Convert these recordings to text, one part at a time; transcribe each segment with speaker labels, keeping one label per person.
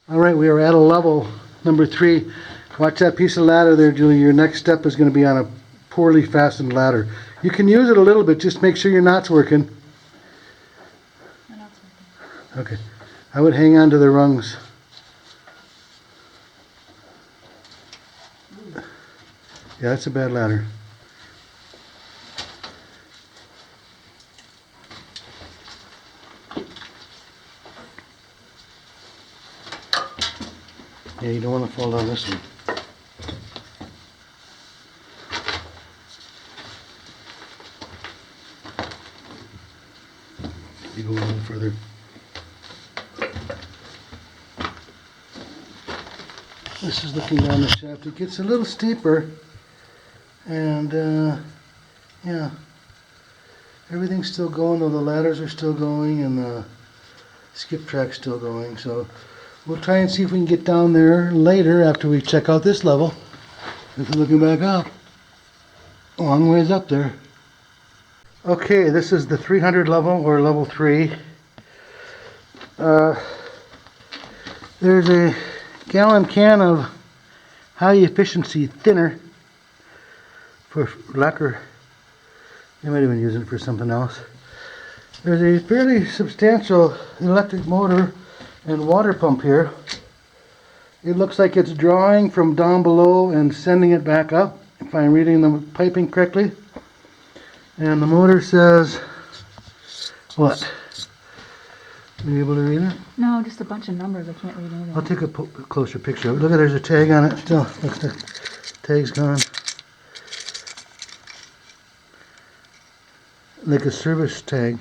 Speaker 1: Alright, we are at a level number 3. Watch that piece of ladder there, Julie. Your next step is going to be on a poorly fastened ladder. You can use it a little bit, just make sure your knot's working.
Speaker 2: My knot's working.
Speaker 1: Okay. I would hang on to the rungs. Yeah, that's a bad ladder. Yeah, you don't want to fall down this one. You go a little further. This is looking down the shaft. It gets a little steeper, and yeah, everything's still going, though the ladders are still going and the skip track's still going. So we'll try and see if we can get down there later after we check out this level. This is looking back up. A long ways up there. Okay, this is the 300 level, or level 3. There's a gallon can of high efficiency thinner for lacquer. They might have been using it for something else. There's a fairly substantial electric motor and water pump here. It looks like it's drawing from down below and sending it back up, if I'm reading the piping correctly. And the motor says, what? Are you able to read it?
Speaker 2: No, just a bunch of numbers. I can't read anything.
Speaker 1: I'll take a closer picture of it. Look at, there's a tag on it still. Look, the tag's gone. Like a service tag.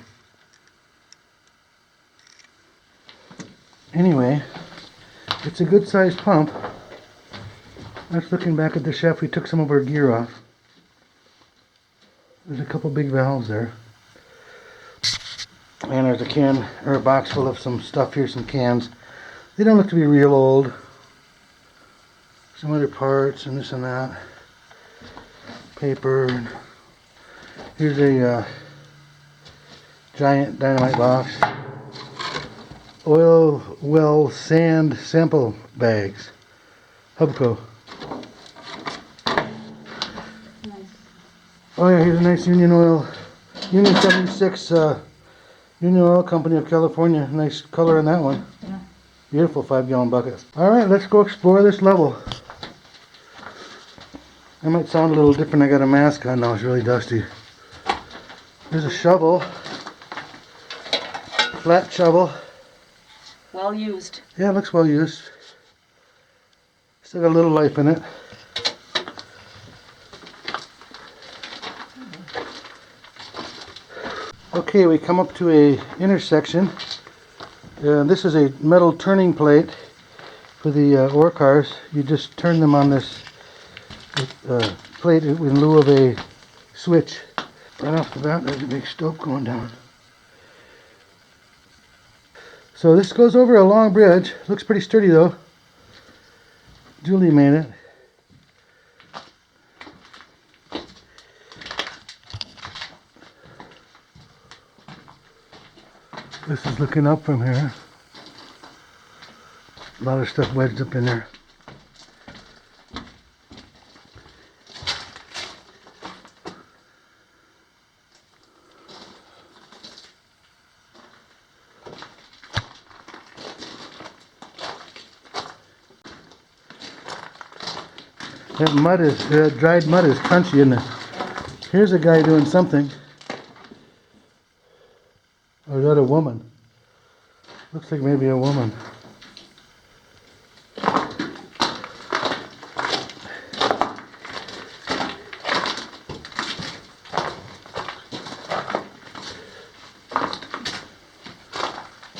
Speaker 1: Anyway, it's a good sized pump. That's looking back at the shaft. We took some of our gear off. There's a couple big valves there. And there's a can, or a box full of some stuff here, some cans. They don't look to be real old. Some other parts and this and that. Paper. Here's a giant dynamite box. Oil well sand sample bags. Hubco.
Speaker 2: Nice.
Speaker 1: Oh yeah, here's a nice Union Oil. Union 76 Union Oil Company of California. Nice color on that one.
Speaker 2: Yeah.
Speaker 1: Beautiful 5-gallon bucket. Alright, let's go explore this level. I might sound a little different. I got a mask on now. It's really dusty. There's a shovel. Flat shovel.
Speaker 2: Well used.
Speaker 1: Yeah, it looks well used. Still got a little life in it. Okay, we come up to a intersection. This is a metal turning plate for the ore cars. You just turn them on this plate in lieu of a switch. Right off the bat, there's a big stope going down. So this goes over a long bridge. Looks pretty sturdy though. Julie made it. This is looking up from here. A lot of stuff wedged up in there. That mud is, dried mud is crunchy, isn't it? Here's a guy doing something. Or is that a woman? Looks like maybe a woman.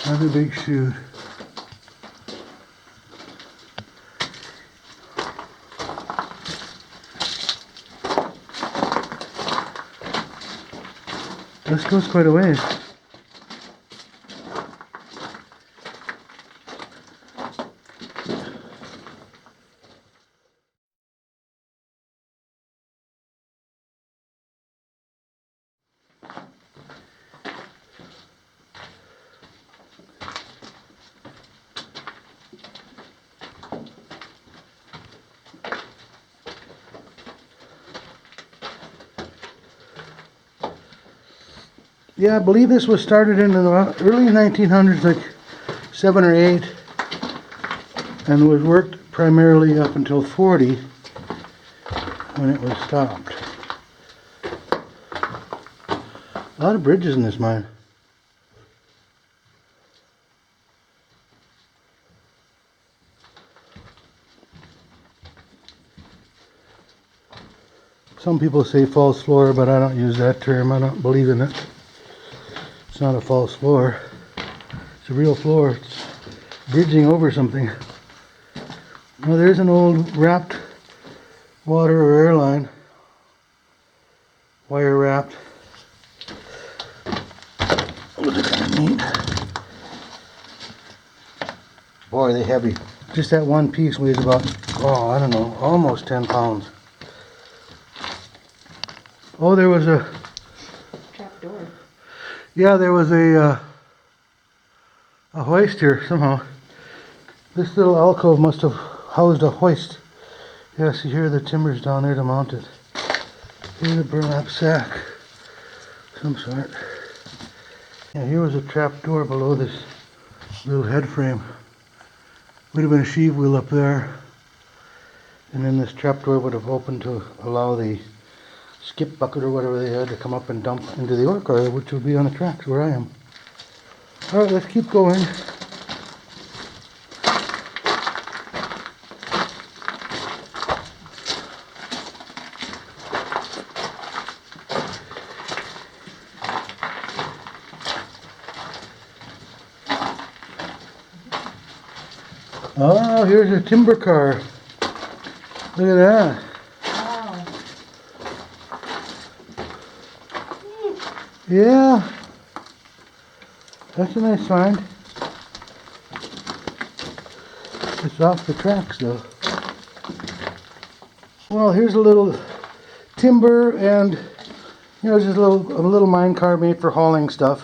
Speaker 1: Another big chute. This goes quite a ways. Yeah, I believe this was started in the early 1900s, like 7 or 8, and was worked primarily up until 40 when it was stopped. A lot of bridges in this mine. Some people say false floor, but I don't use that term. I don't believe in it. It's not a false floor. It's a real floor. It's bridging over something. Well, there's an old wrapped water or airline. Wire wrapped. Those are kind of neat. Boy, they're heavy. Just that one piece weighs about, oh, I don't know, almost 10 pounds. Oh, there was a...
Speaker 2: Trap door.
Speaker 1: Yeah, there was a hoist here somehow. This little alcove must have housed a hoist. Yeah, see here the timber's down there to mount it. Here's a burlap sack. Some sort. Yeah, here was a trap door below this little head frame. Would have been a sheave wheel up there. And then this trap door would have opened to allow the skip bucket or whatever they had to come up and dump into the ore car, which would be on the tracks where I am. Alright, let's keep going. Oh, here's a timber car. Look at that.
Speaker 2: Wow.
Speaker 1: Yeah. That's a nice find. It's off the tracks though. Well, here's a little timber and just a little mine car made for hauling stuff.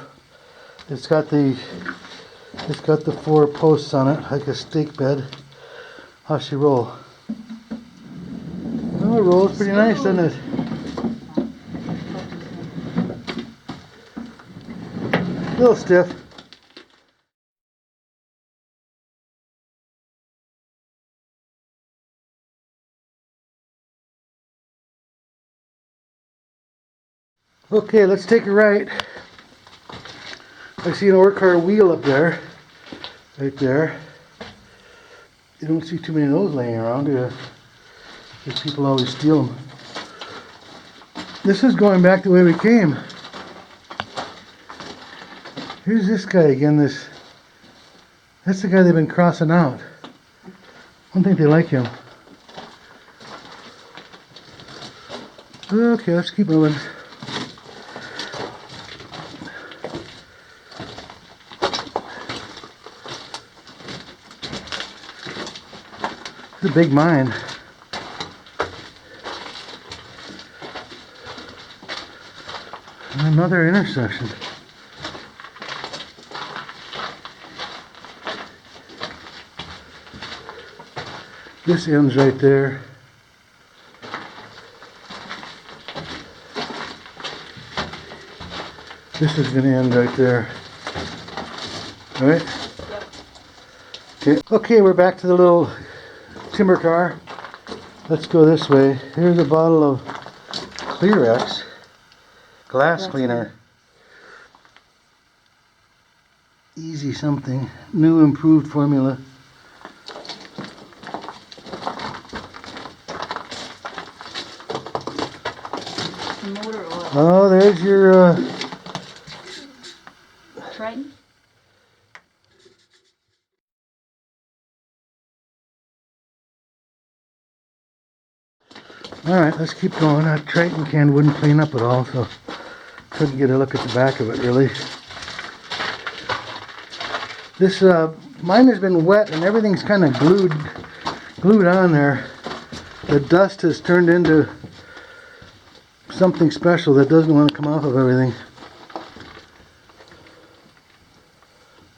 Speaker 1: It's got the 4 posts on it, like a stake bed. How's she roll? Oh, it rolls pretty nice, doesn't it? A little stiff. Okay, let's take a right. I see an ore car wheel up there. Right there. You don't see too many of those laying around, do you? Because people always steal them. This is going back the way we came. Here's this guy again. That's the guy they've been crossing out. I don't think they like him. Okay, let's keep moving. It's a big mine. Another intersection. This ends right there. This is going to end right there. All right? Yep. Okay, we're back to the little timber car. Let's go this way. Here's a bottle of Clear-X glass cleaner. Easy something. New improved formula.
Speaker 2: Motor oil.
Speaker 1: Oh, there's your
Speaker 2: Triton?
Speaker 1: Alright, let's keep going. That Triton can wouldn't clean up at all, so couldn't get a look at the back of it really. This mine has been wet and everything's kind of glued on there. The dust has turned into something special that doesn't want to come off of everything.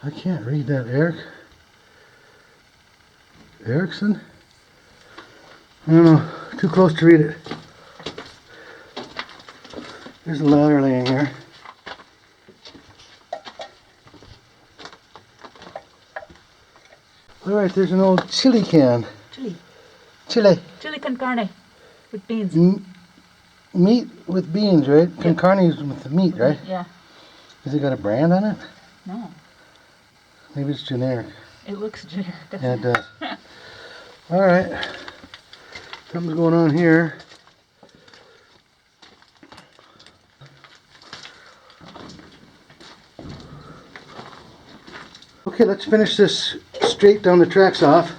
Speaker 1: I can't read that. Erickson? I don't know. Too close to read it. There's a ladder laying here. Alright, there's an old chili can.
Speaker 2: Chili.
Speaker 1: Chili.
Speaker 2: Chili con carne with beans.
Speaker 1: Meat with beans, right? Con carne's with the meat, right?
Speaker 2: Yeah.
Speaker 1: Has it got a brand on it?
Speaker 2: No.
Speaker 1: Maybe it's generic.
Speaker 2: It looks generic.
Speaker 1: Yeah, it does. Alright. Something's going on here. Okay, let's finish this straight down the tracks off.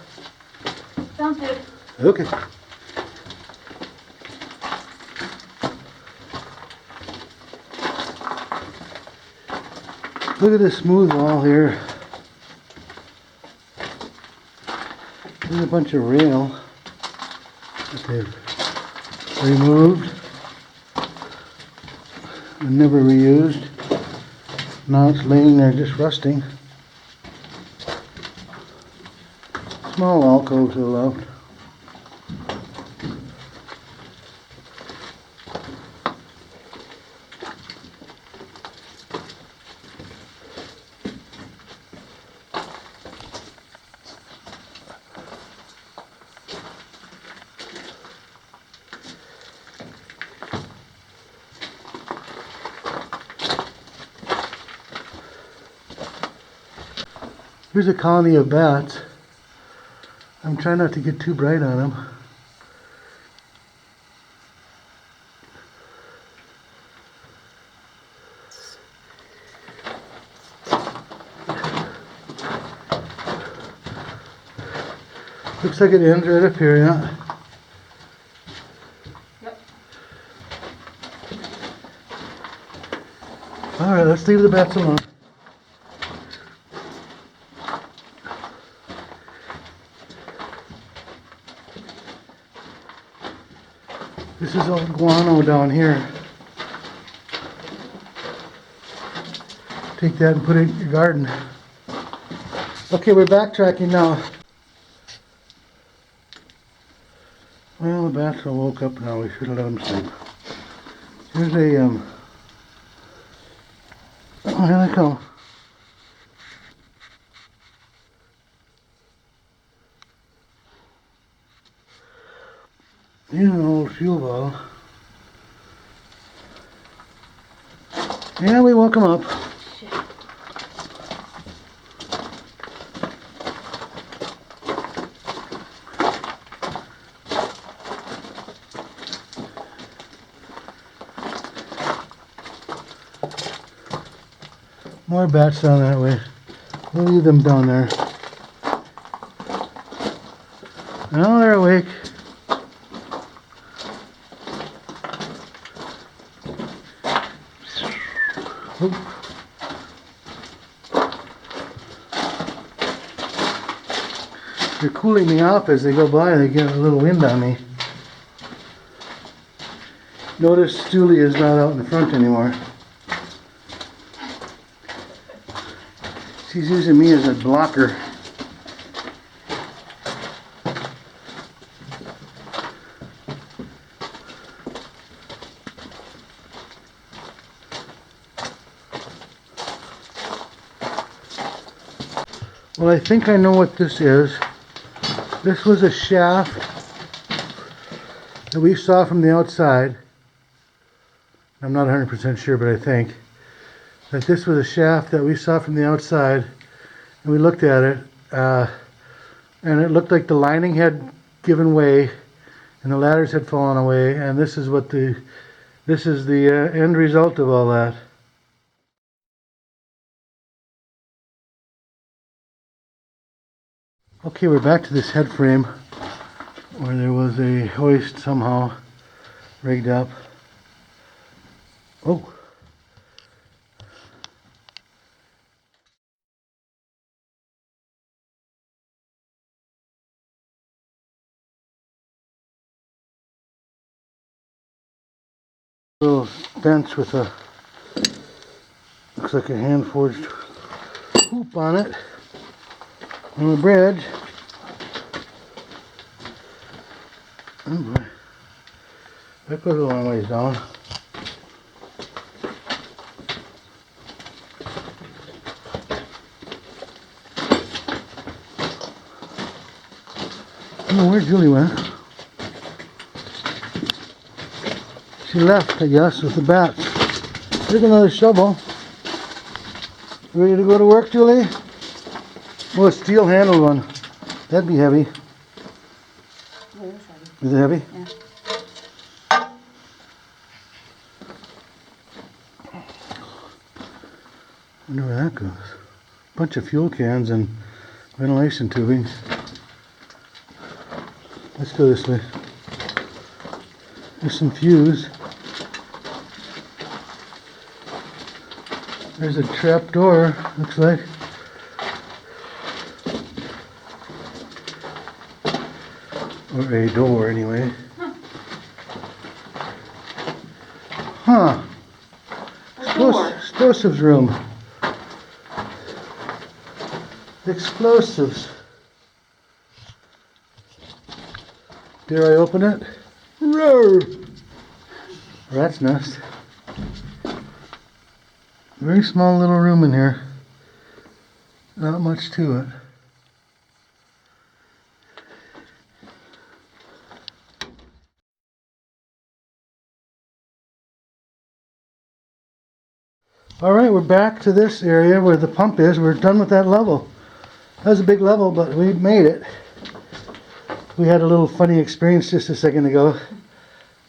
Speaker 2: Sounds good.
Speaker 1: Okay. Look at this smooth wall here. There's a bunch of rail that they've removed and never reused. Now it's laying there just rusting. Small alcove to the left. Here's a colony of bats. I'm trying not to get too bright on them. Looks like it ends right up here, yeah.
Speaker 2: Yep.
Speaker 1: Alright, let's leave the bats alone. This is all guano down here. Take that and put it in your garden. Okay, we're backtracking now. Well, the bats all woke up now. We should have let them sleep. Here's a, oh, here they come. Here's an old fuel ball. Yeah, we woke them up.
Speaker 2: Shit.
Speaker 1: More bats down that way. We'll leave them down there. Now they're awake. Oop. They're cooling me off as they go by. They get a little wind on me. Notice Julie is not out in the front anymore. She's using me as a blocker. Well, I think I know what this is. This was a shaft that we saw from the outside. I'm not 100% sure, but I think that this was a shaft that we saw from the outside, and we looked at it, and it looked like the lining had given way, and the ladders had fallen away, and this is the end result of all that. Okay, we're back to this head frame where there was a hoist somehow rigged up. Oh. Little bench with a, looks like a hand forged hoop on it. On the bridge. Oh boy. That goes a long ways down. know where Julie went. She left, I guess, with the bats. Here's another shovel. Ready to go to work, Julie? Oh, a steel handled one. That'd be heavy.
Speaker 2: Oh, that's heavy.
Speaker 1: Is it heavy?
Speaker 2: Yeah.
Speaker 1: Wonder where that goes. Bunch of fuel cans and ventilation tubing. Let's go this way. There's some fuse. There's a trap door, looks like. Or a door, anyway. Huh. Explosives room. Explosives. Dare I open it? Roar! Rat's nest. Very small little room in here. Not much to it. Alright, we're back to this area where the pump is. We're done with that level. That was a big level, but we made it. We had a little funny experience just a second ago.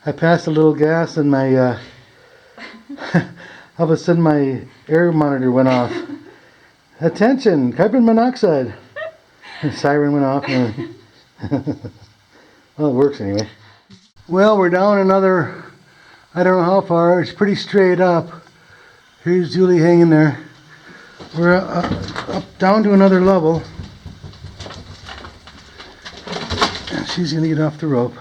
Speaker 1: I passed a little gas and my all of a sudden my air monitor went off. Attention, carbon monoxide. The siren went off. Well, it works anyway. Well, we're down another, I don't know how far. It's pretty straight up. Here's Julie hanging there. We're up down to another level. And she's gonna get off the rope.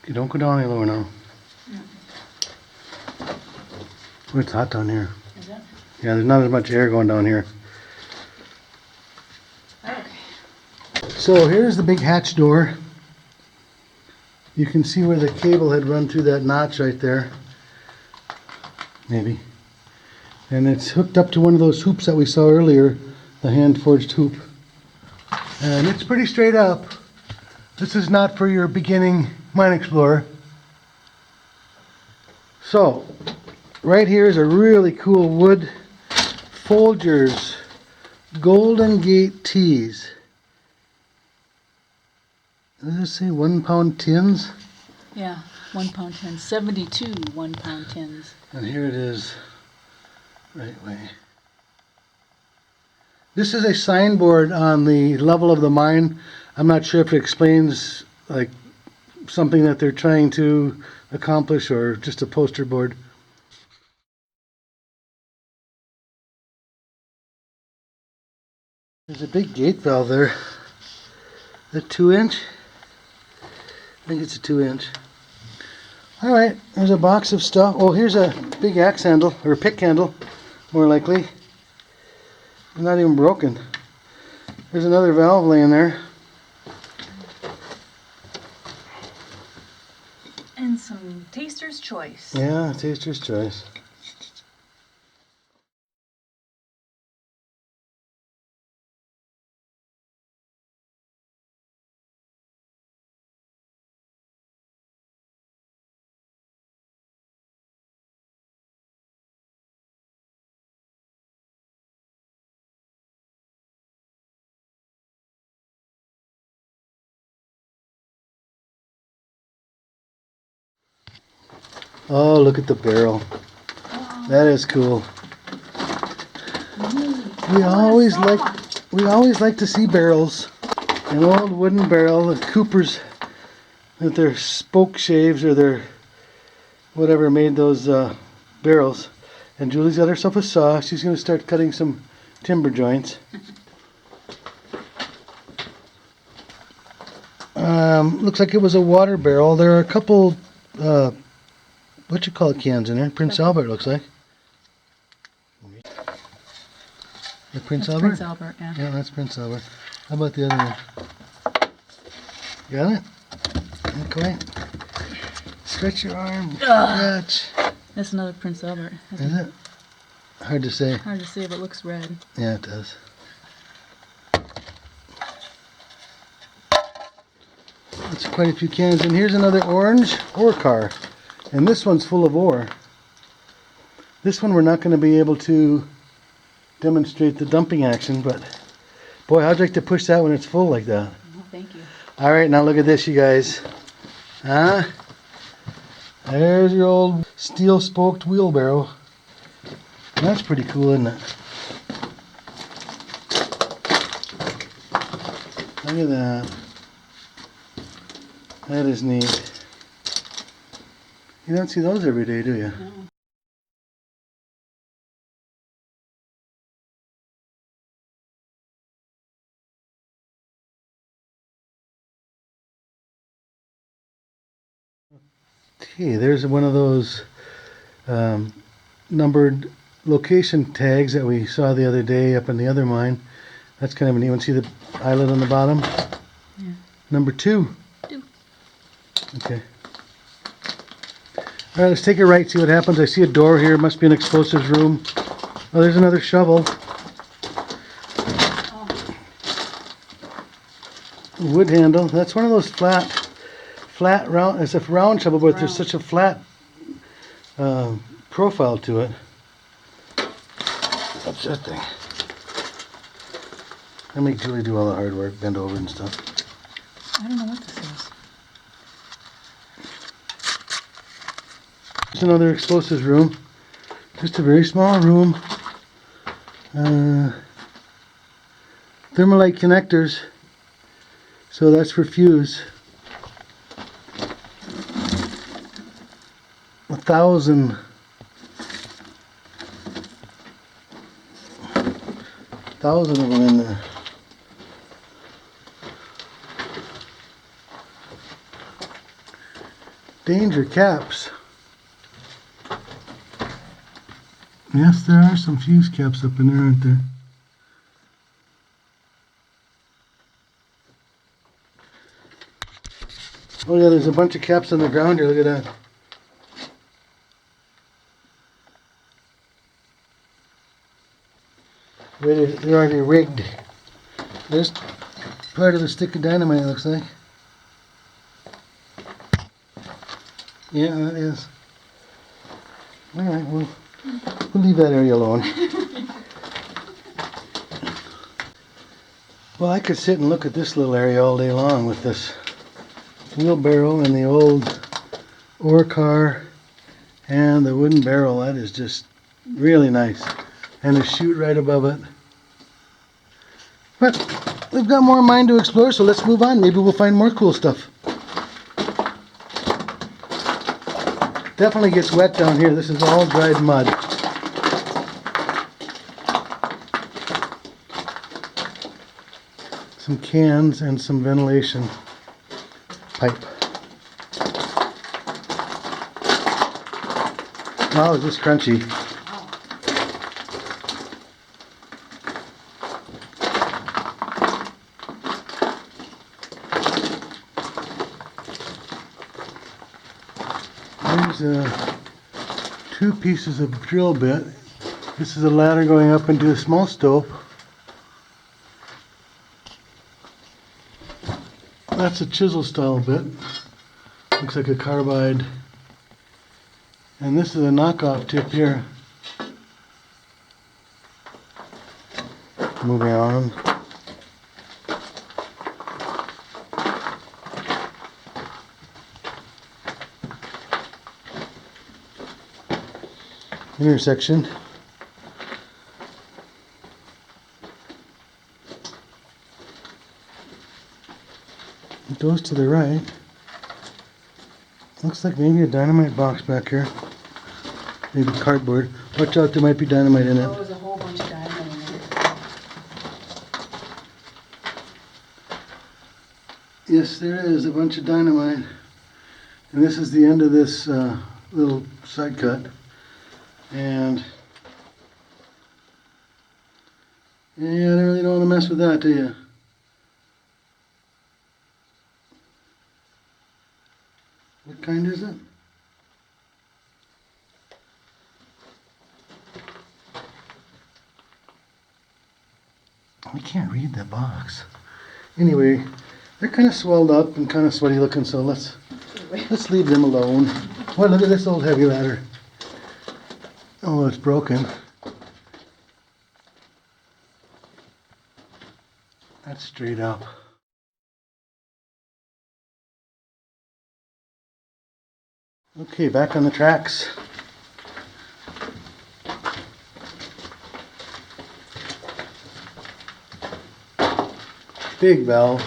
Speaker 1: Okay, don't go down any lower now. Oh, it's hot down here.
Speaker 2: Is it?
Speaker 1: Yeah, there's not as much air going down here.
Speaker 2: Okay.
Speaker 1: So here's the big hatch door. You can see where the cable had run through that notch right there. Maybe. And it's hooked up to one of those hoops that we saw earlier, the hand-forged hoop. And it's pretty straight up. This is not for your beginning mine explorer. So, right here is a really cool wood Folgers Golden Gate tees. Does it say 1 pound tins?
Speaker 2: Yeah, 1 pound tins. 72 1 pound tins.
Speaker 1: And here it is, right way. This is a signboard on the level of the mine. I'm not sure if it explains like something that they're trying to accomplish or just a poster board. There's a big gate valve there. A 2-inch? I think it's a 2-inch. Alright, there's a box of stuff. Oh, here's a big axe handle, or pick handle, more likely. Not even broken. There's another valve laying there.
Speaker 2: And some taster's choice.
Speaker 1: Yeah, taster's choice. Oh, look at the barrel. That is cool. We always like to see barrels. An old wooden barrel, the Coopers, with their spoke shaves or their whatever made those barrels. And Julie's got herself a saw. She's going to start cutting some timber joints. Looks like it was a water barrel. There are a couple what you call it cans in there. Prince Albert looks like. The Prince
Speaker 2: That's
Speaker 1: Albert?
Speaker 2: Prince Albert, yeah.
Speaker 1: Yeah, that's Prince Albert. How about the other one? Got it? Okay. Stretch your arm. Stretch.
Speaker 2: That's another Prince Albert.
Speaker 1: Is it? Hard to say.
Speaker 2: Hard to say, but it looks red.
Speaker 1: Yeah, it does. That's quite a few cans. And here's another orange ore car. And this one's full of ore. This one we're not going to be able to demonstrate the dumping action, but boy, how'd you like to push that when it's full like that?
Speaker 2: Oh, thank you.
Speaker 1: Alright, now look at this, you guys. Huh? There's your old steel spoked wheelbarrow. That's pretty cool, isn't it? Look at that. That is neat. You don't see those every day, do you?
Speaker 2: No.
Speaker 1: Okay, there's one of those numbered location tags that we saw the other day up in the other mine. That's kind of neat. You see the eyelet on the bottom?
Speaker 2: Yeah.
Speaker 1: Number 2.
Speaker 2: 2.
Speaker 1: Okay. Alright, let's take a right, see what happens. I see a door here. It must be an explosives room. Oh, there's another shovel.
Speaker 2: Oh.
Speaker 1: Wood handle. That's one of those flat round. It's a round shovel, but there's such a flat profile to it. What's that thing? I make Julie do all the hard work, bend over and stuff.
Speaker 2: I don't know what this is.
Speaker 1: It's another explosives room. Just a very small room. Thermalite connectors. So that's for fuse. 1,000. 1,000 of them in there. Danger caps. Yes, there are some fuse caps up in there, aren't there? Oh yeah, there's a bunch of caps on the ground here. Look at that. They're already rigged. There's part of the stick of dynamite, it looks like. Yeah, that is. Alright, we'll leave that area alone. Well, I could sit and look at this little area all day long with this wheelbarrow and the old ore car and the wooden barrel. That is just really nice. And the chute right above it. But we've got more mine to explore, so let's move on. Maybe we'll find more cool stuff. Definitely gets wet down here. This is all dried mud. Some cans and some ventilation pipe. Oh, is this crunchy? There's 2 pieces of drill bit. This is a ladder going up into a small stove. That's a chisel style bit. Looks like a carbide. And this is a knockoff tip here. Moving on. Intersection. It goes to the right. Looks like maybe a dynamite box back here. Maybe cardboard. Watch out, there might be dynamite in it.
Speaker 2: Oh, there's a whole bunch of dynamite in there.
Speaker 1: Yes, there is a bunch of dynamite. And this is the end of this little side cut. And Yeah, I really don't want to mess with that, do you? What kind is it? I can't read that box. Anyway, they're kind of swelled up and kind of sweaty looking, so let's leave them alone. Well, look at this old heavy ladder. Oh, it's broken. That's straight up. Okay, back on the tracks. Big valve.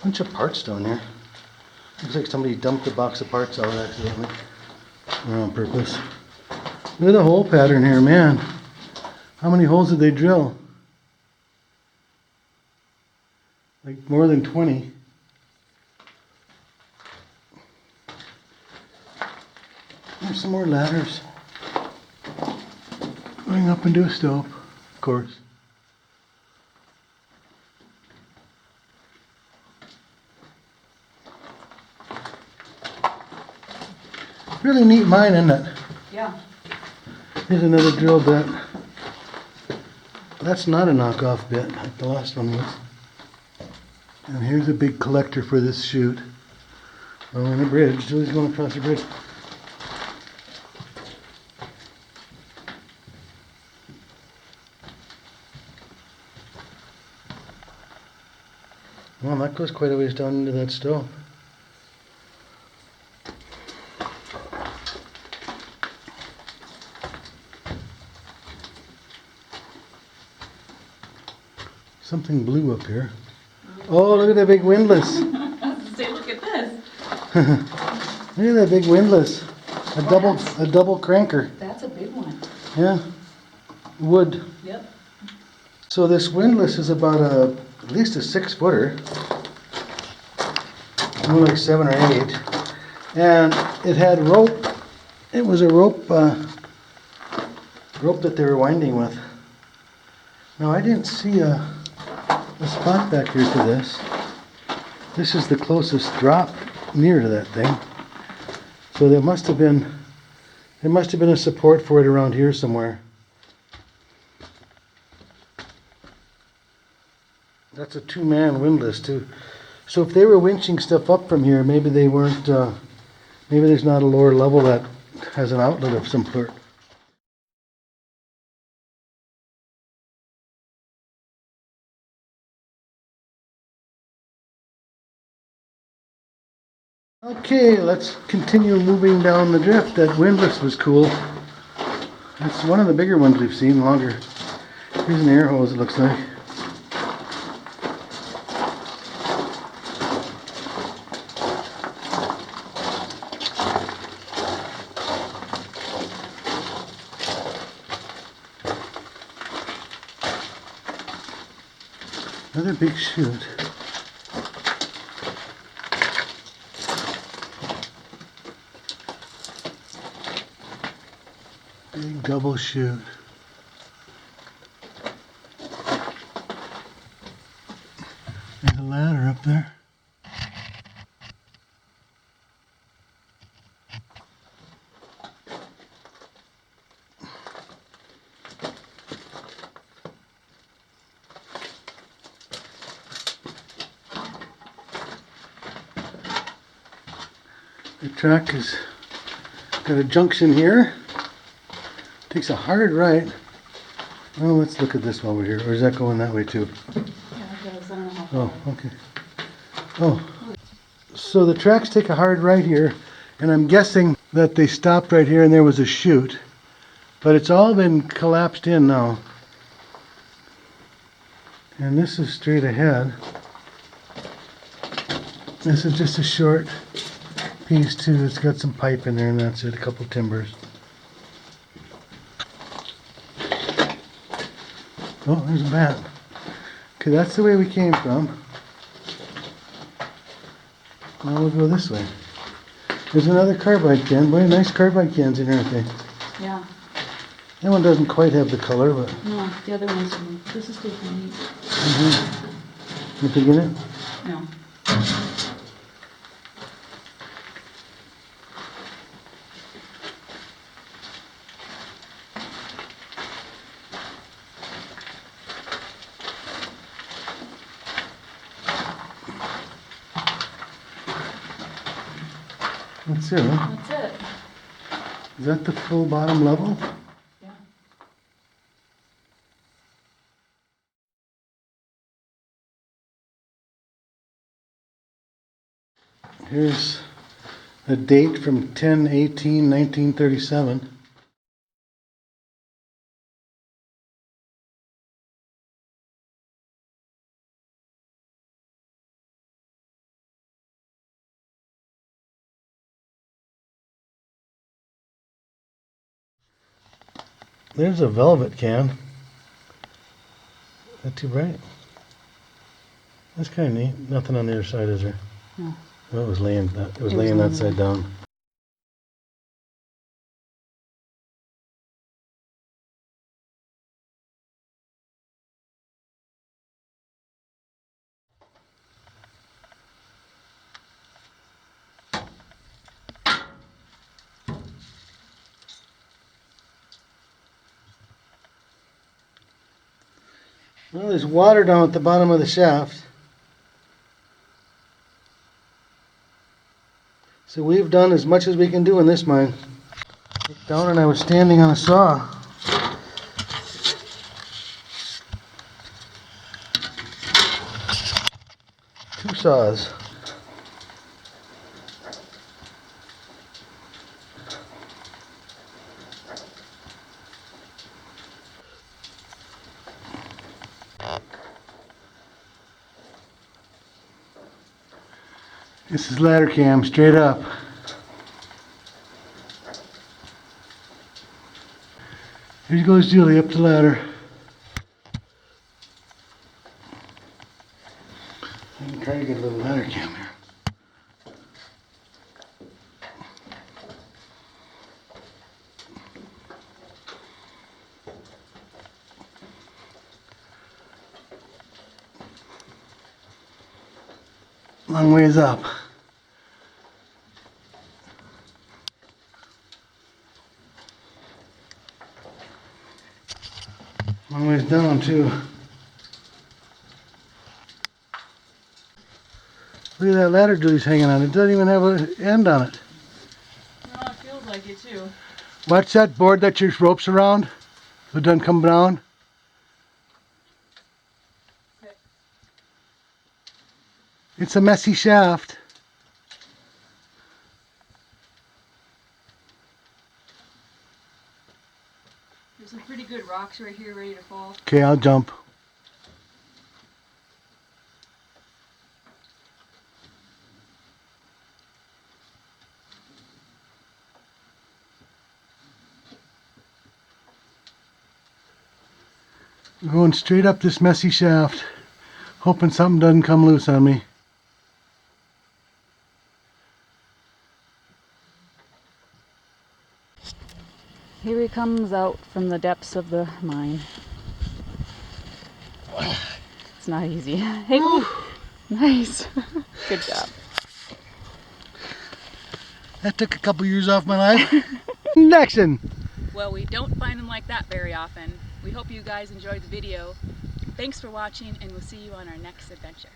Speaker 1: Bunch of parts down here. Looks like somebody dumped a box of parts out accidentally. Or on purpose. Look at the hole pattern here, man. How many holes did they drill? Like more than 20. There's some more ladders. Going up into a stove, of course. Really neat mine, isn't it?
Speaker 2: Yeah.
Speaker 1: Here's another drill bit. That's not a knockoff bit, like the last one was. And here's a big collector for this chute. Oh, and a bridge. Julie's going across the bridge. Well, that goes quite a ways down into that stove. Something blue up here. Oh, look at that big windlass.
Speaker 2: Say, look at this.
Speaker 1: Look at that big windlass. A double cranker.
Speaker 2: That's a big one.
Speaker 1: Yeah. Wood.
Speaker 2: Yep.
Speaker 1: So this windlass is about at least a 6-footer. More like 7 or 8. And it had rope. It was a rope that they were winding with. Now I didn't see a spot back here for this. This is the closest drop near to that thing. So there must have been a support for it around here somewhere. That's a 2-man windlass too. So if they were winching stuff up from here, maybe they weren't. Maybe there's not a lower level that has an outlet of some sort. Okay, let's continue moving down the drift. That windlass was cool. That's one of the bigger ones we've seen, longer. Here's an air hose, it looks like. Another big chute. Big double chute. There's a ladder up there. The track has got a junction here. Takes a hard right. Well, let's look at this while we're here. Or is that going that way too?
Speaker 2: Yeah, it goes. I don't know how
Speaker 1: Oh, okay. Oh, so the tracks take a hard right here, and I'm guessing that they stopped right here and there was a chute. But it's all been collapsed in now. And this is straight ahead. This is just a short piece too. It's got some pipe in there and that's it, a couple timbers. Oh, there's a bat. Okay, that's the way we came from. Now we'll go this way. There's another carbide can. Boy, nice carbide cans in here, aren't they? That one doesn't quite have the color, but...
Speaker 2: No, the other one's smooth. This is taking neat.
Speaker 1: You think in it?
Speaker 2: No.
Speaker 1: That's it, huh?
Speaker 2: That's it.
Speaker 1: Is that the full bottom level?
Speaker 2: Yeah.
Speaker 1: Here's a date from 10/18/1937. There's a velvet can. Not too bright. That's kind of neat. Nothing on the other side, is there?
Speaker 2: No.
Speaker 1: Well, it was laying
Speaker 2: was
Speaker 1: that side down. Well, there's water down at the bottom of the shaft. So we've done as much as we can do in this mine. Looked down and I was standing on a saw. Two saws. This is ladder cam, straight up. Here goes Julie up the ladder. I can try to get a little ladder cam here. Long ways up. Long ways down too. Look at that ladder Julie's hanging on. It doesn't even have an end on it.
Speaker 2: No, it feels like it too.
Speaker 1: Watch that board that your rope's around so it doesn't come down.
Speaker 2: Okay.
Speaker 1: It's a messy shaft.
Speaker 2: There's some pretty good rocks right here ready to fall.
Speaker 1: Okay, I'll jump. I'm going straight up this messy shaft, hoping something doesn't come loose on me.
Speaker 2: Here he comes out from the depths of the mine. It's not easy. Hey, nice. Good job.
Speaker 1: That took a couple years off my life. Next.
Speaker 2: Well, we don't find them like that very often. We hope you guys enjoyed the video. Thanks for watching, and we'll see you on our next adventure.